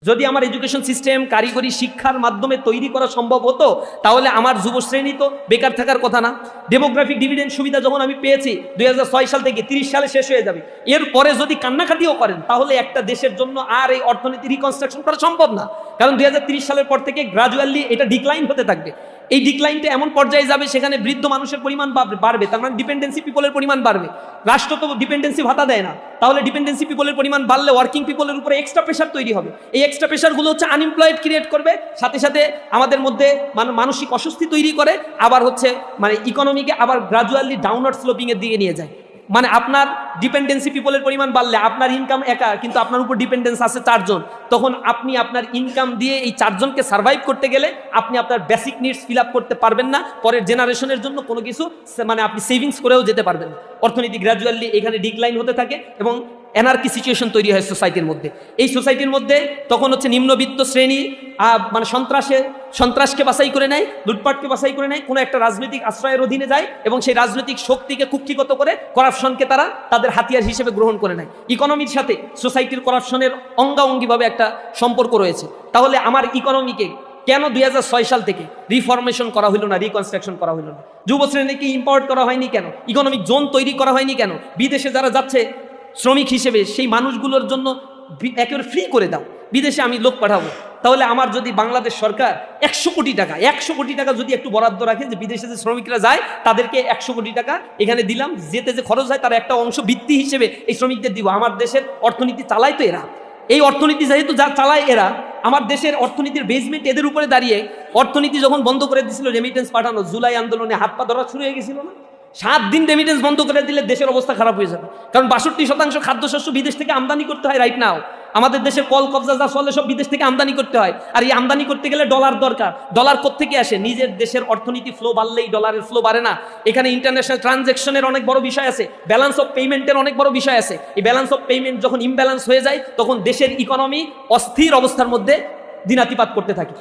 যদি আমার education system কারিগরি শিক্ষার মাধ্যমে তৈরি করা সম্ভব হতো তাহলে আমার যুব শ্রেণী তো বেকার থাকার কথা না। ডেমোগ্রাফিক ডিভিডেন্ড সুবিধা যখন আমি পেয়েছি 2006 সাল থেকে 30 সালে শেষ হয়ে যাবে, এরপরে যদি কান্নাকাটিও করেন তাহলে একটা দেশের জন্য আর এই অর্থনীতি রিকনস্ট্রাকশন করা সম্ভব না। কারণ 2030 সালের পর থেকে গ্রাজুয়ালি এটা ডিক্লাইন হতে থাকবে। এই ডিক্লাইনটা এমন পর্যায়ে যাবে সেখানে বৃদ্ধ মানুষের পরিমাণ বাড়বে, তার মানে ডিপেন্ডেন্সি পিপলের পরিমাণ বাড়বে। রাষ্ট্র তো ডিপেন্ডেন্সি ভাতা দেয় না, তাহলে ডিপেন্ডেন্সি পিপলের পরিমাণ বাড়লে ওয়ার্কিং পিপলের উপরে এক্সট্রা প্রেশার তৈরি হবে। এই এক্সট্রা প্রেশারগুলো হচ্ছে আনএমপ্লয়েড ক্রিয়েট করবে, সাথে সাথে আমাদের মধ্যে মানসিক অস্বস্তি তৈরি করে, আবার হচ্ছে ইকোনমিকে আবার গ্রাজুয়ালি ডাউনওয়ার্ড স্লোপিং এর দিকে নিয়ে যায়। আপনার ডিপেন্ডেন্সি পিপলের পরিমাণ বাড়লে আপনার ইনকাম একা, কিন্তু আপনার উপর ডিপেন্ডেন্স আছে 4 জন, তখন আপনি আপনার ইনকাম দিয়ে এই 4 জনকে সার্ভাইভ করতে গেলে আপনি আপনার বেসিক নিডস ফিল আপ করতে পারবেন না। পরের জেনারেশনের জন্য কোনো কিছু আপনি সেভিংস করেও যেতে পারবেন না। অর্থনীতি গ্র্যাজুয়ালি এখানে ডিক্লাইন হতে থাকে এবং এনার্কি সিচুয়েশন তৈরি হয় সোসাইটির মধ্যে। এই সোসাইটির মধ্যে তখন হচ্ছে নিম্নবিত্ত শ্রেণী সন্ত্রাসকে বাছাই করে নেয়, লুটপাটকে বাছাই করে নেয়, কোনো একটা রাজনৈতিক আশ্রয়ের অধীনে যায় এবং সেই রাজনৈতিক শক্তিকে কুক্ষিগত করে করাপশনকে তারা তাদের হাতিয়ার হিসেবে গ্রহণ করে নেয়। ইকোনমির সাথে সোসাইটির করাপশনের অঙ্গাঙ্গিভাবে একটা সম্পর্ক রয়েছে। তাহলে আমার ইকোনমিকে কেন 2006 সাল থেকে রিফরমেশন করা হইল না, রিকনস্ট্রাকশন করা হইল না? যুব শ্রেণীকে ইম্পাওয়ার করা হয়নি কেন? ইকোনমিক জোন তৈরি করা হয়নি কেন? বিদেশে যারা যাচ্ছে শ্রমিক হিসেবে সেই মানুষগুলোর জন্য একেবারে ফ্রি করে দাও, বিদেশে আমি লোক পাঠাবো। তাহলে আমার যদি বাংলাদেশ সরকার 100 কোটি টাকা যদি একটু বরাদ্দ রাখে যে বিদেশে যে শ্রমিকরা যায় তাদেরকে 100 কোটি টাকা এখানে দিলাম, যেতে যে খরচ হয় তার একটা অংশ বৃত্তি হিসেবে এই শ্রমিকদের দিব। আমার দেশের অর্থনীতি চালায় তো এরা, এই অর্থনীতি যেহেতু যা চালায় এরা, আমার দেশের অর্থনীতির বেসমেন্ট এদের উপরে দাঁড়িয়ে অর্থনীতি যখন বন্ধ করে দিয়েছিল রেমিটেন্স পাঠানো, জুলাই আন্দোলনে হাত পা ধরা শুরু হয়ে গেছিল না? 7 দিন রেমিটেন্স বন্ধ করে দিলে দেশের অবস্থা খারাপ হয়ে যাবে। কারণ 62% খাদ্যশস্য বিদেশ থেকে আমদানি করতে হয় রাইট নাও। আমাদের দেশের কল কবজা যা চলে সব বিদেশ থেকে আমদানি করতে হয়, আর এই আমদানি করতে গেলে ডলার দরকার। ডলার কোত্থেকে আসে? নিজের দেশের অর্থনীতি ফ্লো বাড়লেই ডলারের ফ্লো বাড়ে না। এখানে ইন্টারন্যাশনাল ট্রানজ্যাকশনের অনেক বড় বিষয় আছে, ব্যালেন্স অফ পেমেন্টের অনেক বড় বিষয় আছে। এই ব্যালেন্স অফ পেমেন্ট যখন ইমব্যালেন্স হয়ে যায় তখন দেশের ইকোনমি অস্থির অবস্থার মধ্যে দিনাতিপাত করতে থাকে।